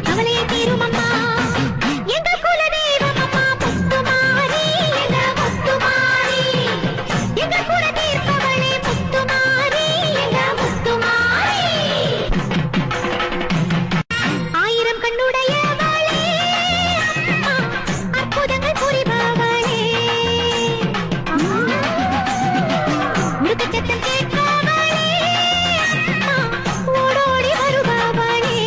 கவலையை தீரும் அம்மா எங்கள் குல தெய்வம் அம்மா முத்துமாரி எங்கள் முத்துமாரி எங்கள் குல தீர்ப்பவளே முத்துமாரி எங்கள் முத்துமாரி ஆயிரம் கண்ணுடையவளே அம்மா அற்புதங்கள் புரிபவளே முழுக்க சத்தம் கேட்பவளே அம்மா ஓடோடி வருபவளே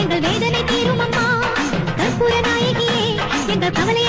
எங்கள் வேதனை தீரும் அம்மா கற்பூர நாயகியே எங்கள் கவலை